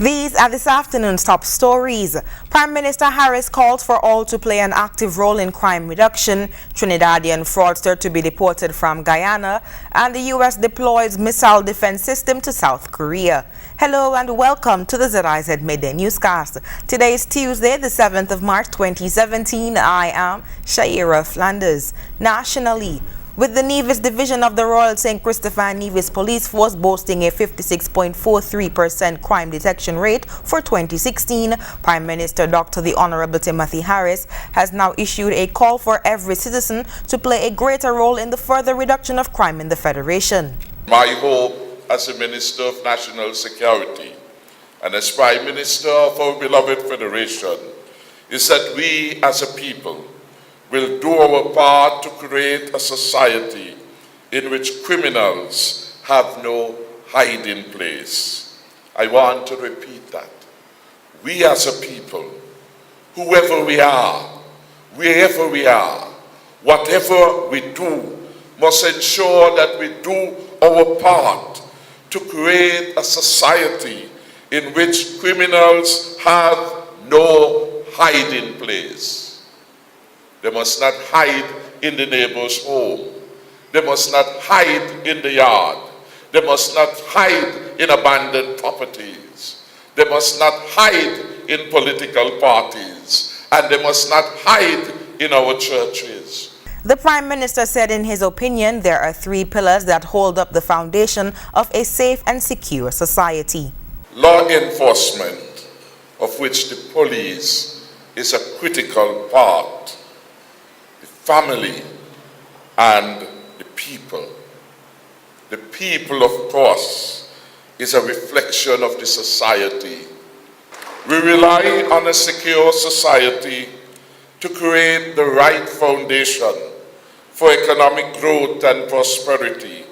These are this afternoon's top stories. Prime Minister Harris calls for all to play an active role in crime reduction, Trinidadian fraudster to be deported from Guyana, and the U.S. deploys missile defense system to South Korea. Hello and welcome to the ZIZ Midday Newscast. Today is Tuesday, the 7th of March 2017. I am Shaira Flanders. Nationally, with the Nevis Division of the Royal St. Christopher and Nevis Police Force boasting a 56.43% crime detection rate for 2016, Prime Minister Dr. the Honorable Timothy Harris has now issued a call for every citizen to play a greater role in the further reduction of crime in the Federation. My hope as a Minister of National Security and as Prime Minister of our beloved Federation is that we as a people will do our part to create a society in which criminals have no hiding place. I want to repeat that. We as a people, whoever we are, wherever we are, whatever we do, must ensure that we do our part to create a society in which criminals have no hiding place. They must not hide in the neighbor's home. They must not hide in the yard. They must not hide in abandoned properties. They must not hide in political parties. And they must not hide in our churches. The Prime Minister said in his opinion there are three pillars that hold up the foundation of a safe and secure society. Law enforcement, of which the police is a critical part, family and the people. The people, of course, is a reflection of the society. We rely on a secure society to create the right foundation for economic growth and prosperity,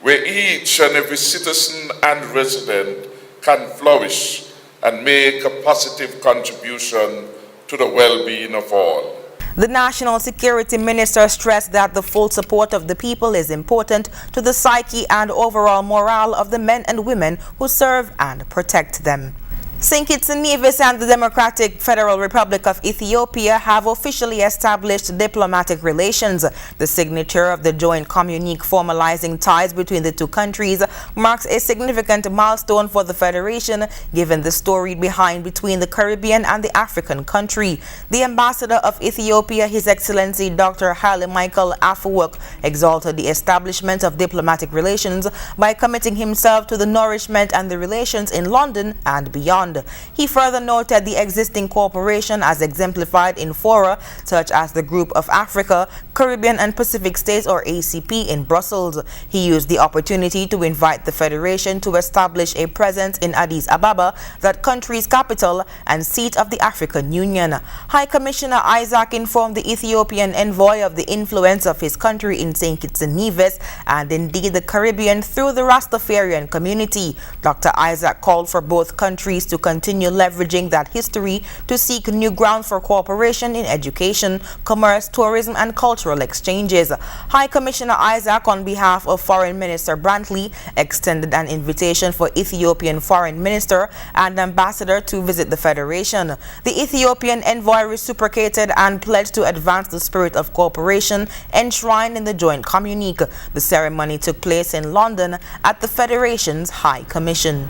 where each and every citizen and resident can flourish and make a positive contribution to the well-being of all. The National Security Minister stressed that the full support of the people is important to the psyche and overall morale of the men and women who serve and protect them. St. Kitts and Nevis and the Democratic Federal Republic of Ethiopia have officially established diplomatic relations. The signature of the joint communique formalizing ties between the two countries marks a significant milestone for the Federation, given the story behind between the Caribbean and the African country. The Ambassador of Ethiopia, His Excellency Dr. Haile Michael Afewerki, exalted the establishment of diplomatic relations by committing himself to the nourishment and the relations in London and beyond. He further noted the existing cooperation as exemplified in fora such as the Group of Africa, Caribbean and Pacific States or ACP in Brussels. He used the opportunity to invite the Federation to establish a presence in Addis Ababa, that country's capital and seat of the African Union. High Commissioner Isaac informed the Ethiopian envoy of the influence of his country in St. Kitts and Nevis and indeed the Caribbean through the Rastafarian community. Dr. Isaac called for both countries to continue leveraging that history to seek new ground for cooperation in education, commerce, tourism and cultural exchanges. High Commissioner Isaac, on behalf of Foreign Minister Brantley, extended an invitation for Ethiopian Foreign Minister and Ambassador to visit the Federation. The Ethiopian envoy reciprocated and pledged to advance the spirit of cooperation enshrined in the joint communique. The ceremony took place in London at the Federation's High Commission.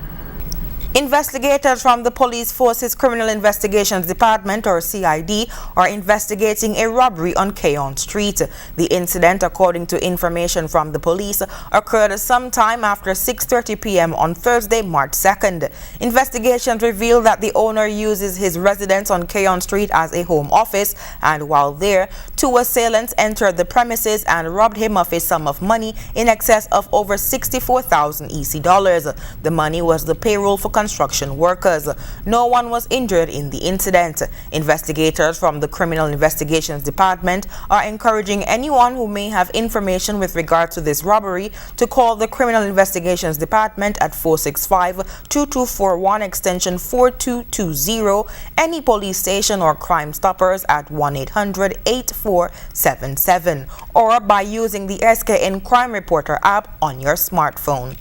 Investigators from the Police Force's Criminal Investigations Department, or CID, are investigating a robbery on Keon Street. The incident, according to information from the police, occurred sometime after 6:30 p.m. on Thursday, March 2nd. Investigations reveal that the owner uses his residence on Keon Street as a home office, and while there, two assailants entered the premises and robbed him of a sum of money in excess of over 64,000 EC dollars. The money was the payroll for construction workers. No one was injured in the incident. Investigators from the Criminal Investigations Department are encouraging anyone who may have information with regard to this robbery to call the Criminal Investigations Department at 465-2241 extension 4220, any police station or Crime Stoppers at 1-800-8477, or by using the SKN Crime Reporter app on your smartphone.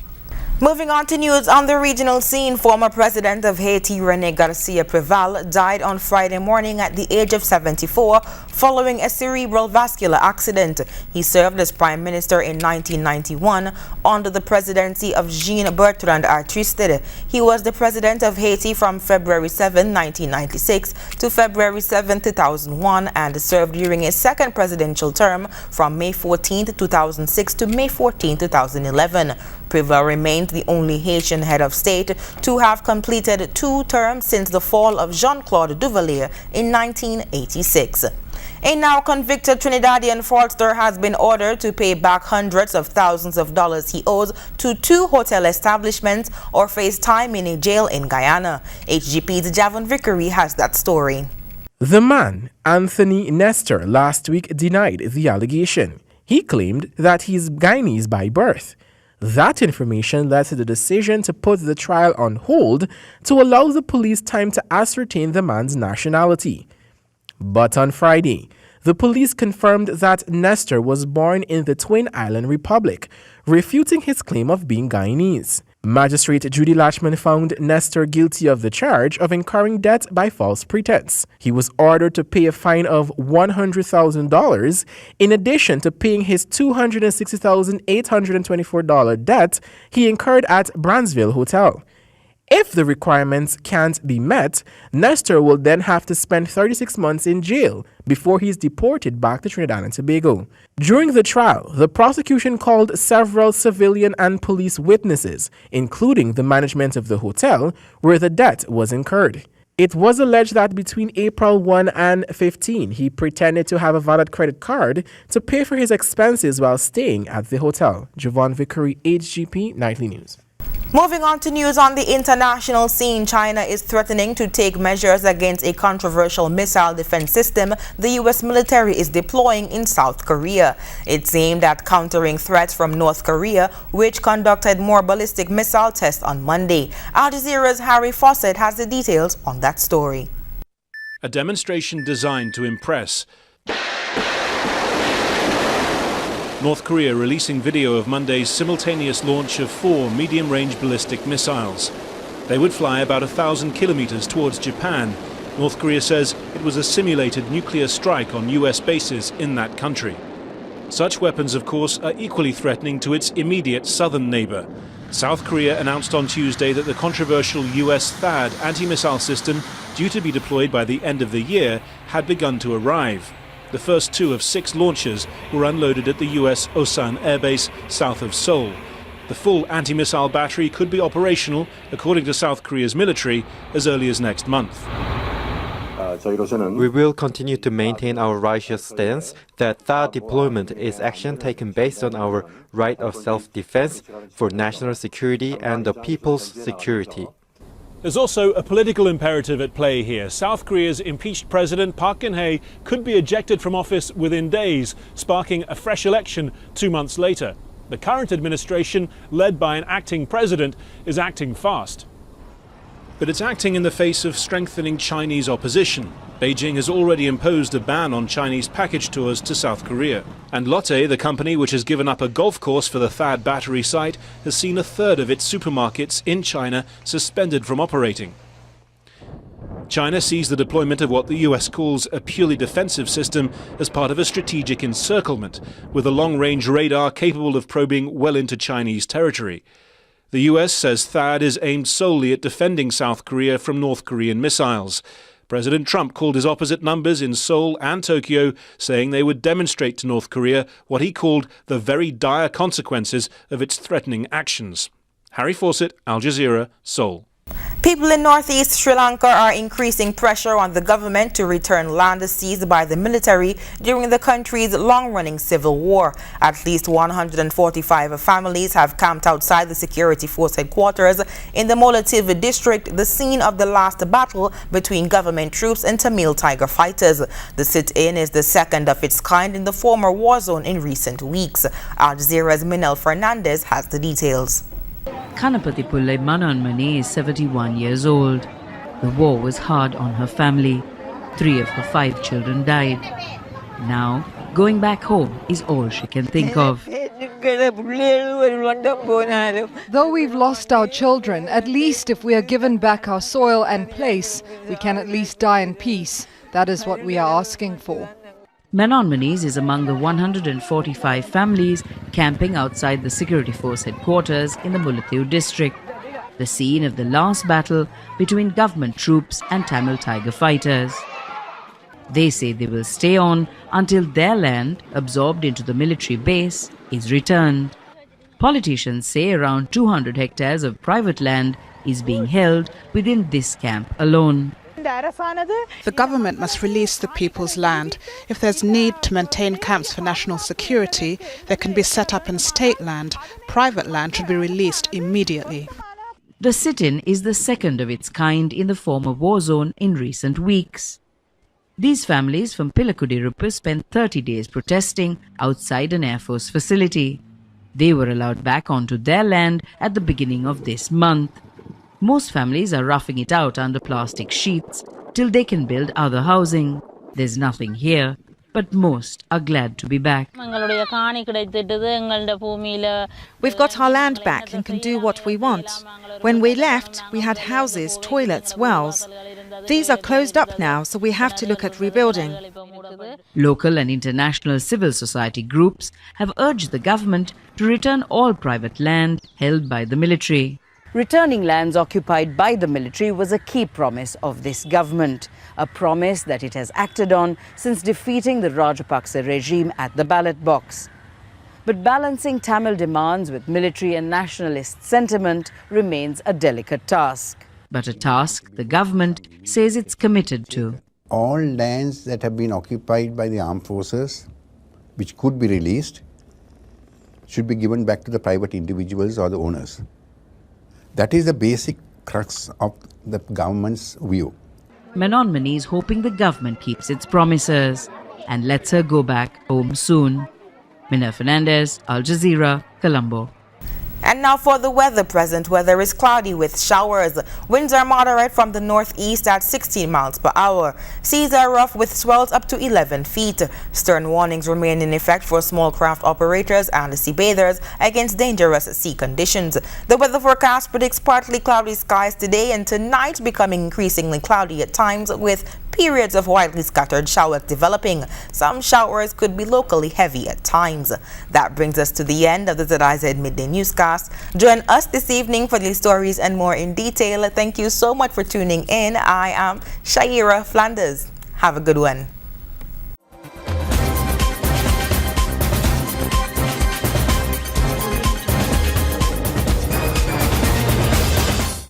Moving on to news on the regional scene, former president of Haiti, René Garcia Preval, died on Friday morning at the age of 74 following a cerebral vascular accident. He served as prime minister in 1991 under the presidency of Jean-Bertrand Aristide. He was the president of Haiti from February 7, 1996 to February 7, 2001 and served during his second presidential term from May 14, 2006 to May 14, 2011. Preval remained the only Haitian head of state to have completed 2 terms since the fall of Jean-Claude Duvalier in 1986. A now convicted Trinidadian fraudster has been ordered to pay back hundreds of thousands of dollars he owes to 2 hotel establishments or face time in a jail in Guyana. HGP's Javon Vickery has that story. The man, Anthony Nestor, last week denied the allegation. He claimed that he's Guyanese by birth. That information led to the decision to put the trial on hold to allow the police time to ascertain the man's nationality. But on Friday, the police confirmed that Nestor was born in the Twin Island Republic, refuting his claim of being Guyanese. Magistrate Judy Lachman found Nestor guilty of the charge of incurring debt by false pretense. He was ordered to pay a fine of $100,000 in addition to paying his $260,824 debt he incurred at Bransville Hotel. If the requirements can't be met, Nestor will then have to spend 36 months in jail before he's deported back to Trinidad and Tobago. During the trial, the prosecution called several civilian and police witnesses, including the management of the hotel where the debt was incurred. It was alleged that between April 1 and 15, he pretended to have a valid credit card to pay for his expenses while staying at the hotel. Javon Vickery, HGP Nightly News. Moving on to news on the international scene, China is threatening to take measures against a controversial missile defense system the U.S. military is deploying in South Korea. It's aimed at countering threats from North Korea, which conducted more ballistic missile tests on Monday. Al Jazeera's Harry Fawcett has the details on that story. A demonstration designed to impress. North Korea releasing video of Monday's simultaneous launch of 4 medium-range ballistic missiles. They would fly about 1,000 kilometers towards Japan. North Korea says it was a simulated nuclear strike on US bases in that country. Such weapons, of course, are equally threatening to its immediate southern neighbor. South Korea announced on Tuesday that the controversial US THAAD anti-missile system, due to be deployed by the end of the year, had begun to arrive. The first 2 of 6 launches were unloaded at the US Osan Air Base south of Seoul. The full anti-missile battery could be operational, according to South Korea's military, as early as next month. We will continue to maintain our righteous stance that THAAD deployment is action taken based on our right of self-defense for national security and the people's security. There's also a political imperative at play here. South Korea's impeached president Park Geun-hye could be ejected from office within days, sparking a fresh election 2 months later. The current administration, led by an acting president, is acting fast. But it's acting in the face of strengthening Chinese opposition. Beijing has already imposed a ban on Chinese package tours to South Korea. And Lotte, the company which has given up a golf course for the THAAD battery site, has seen 1/3 of its supermarkets in China suspended from operating. China sees the deployment of what the US calls a purely defensive system as part of a strategic encirclement, with a long-range radar capable of probing well into Chinese territory. The US says THAAD is aimed solely at defending South Korea from North Korean missiles. President Trump called his opposite numbers in Seoul and Tokyo, saying they would demonstrate to North Korea what he called the very dire consequences of its threatening actions. Harry Fawcett, Al Jazeera, Seoul. People in northeast Sri Lanka are increasing pressure on the government to return land seized by the military during the country's long-running civil war. At least 145 families have camped outside the security force headquarters in the Molativi district, the scene of the last battle between government troops and Tamil Tiger fighters. The sit-in is the second of its kind in the former war zone in recent weeks. Al Jazeera's Minel Fernandez has the details. Kanapati Pulle Mananmani is 71 years old. The war was hard on her family. 3 of her 5 children died. Now, going back home is all she can think of. Though we've lost our children, at least if we are given back our soil and place, we can at least die in peace. That is what we are asking for. Menon Maniz is among the 145 families camping outside the security force headquarters in the Mullaitivu district, the scene of the last battle between government troops and Tamil Tiger fighters. They say they will stay on until their land, absorbed into the military base, is returned. Politicians say around 200 hectares of private land is being held within this camp alone. The government must release the people's land. If there's need to maintain camps for national security, they can be set up in state land. Private land should be released immediately. The sit-in is the second of its kind in the former war zone in recent weeks. These families from Pilakudirupu spent 30 days protesting outside an Air Force facility. They were allowed back onto their land at the beginning of this month. Most families are roughing it out under plastic sheets till they can build other housing. There's nothing here, but most are glad to be back. We've got our land back and can do what we want. When we left, we had houses, toilets, wells. These are closed up now, so we have to look at rebuilding. Local and international civil society groups have urged the government to return all private land held by the military. Returning lands occupied by the military was a key promise of this government, a promise that it has acted on since defeating the Rajapaksa regime at the ballot box. But balancing Tamil demands with military and nationalist sentiment remains a delicate task. But a task the government says it's committed to. All lands that have been occupied by the armed forces, which could be released, should be given back to the private individuals or the owners. That is the basic crux of the government's view. Menon Mani is hoping the government keeps its promises and lets her go back home soon. Mina Fernandez, Al Jazeera, Colombo. And now for the weather. Present weather is cloudy with showers. Winds are moderate from the northeast at 16 miles per hour. Seas are rough with swells up to 11 feet. Stern warnings remain in effect for small craft operators and sea bathers against dangerous sea conditions. The weather forecast predicts partly cloudy skies today and tonight, becoming increasingly cloudy at times with periods of widely scattered showers developing. Some showers could be locally heavy at times. That brings us to the end of the ZIZ Midday Newscast. Join us this evening for these stories and more in detail. Thank you so much for tuning in. I am Shaira Flanders. Have a good one.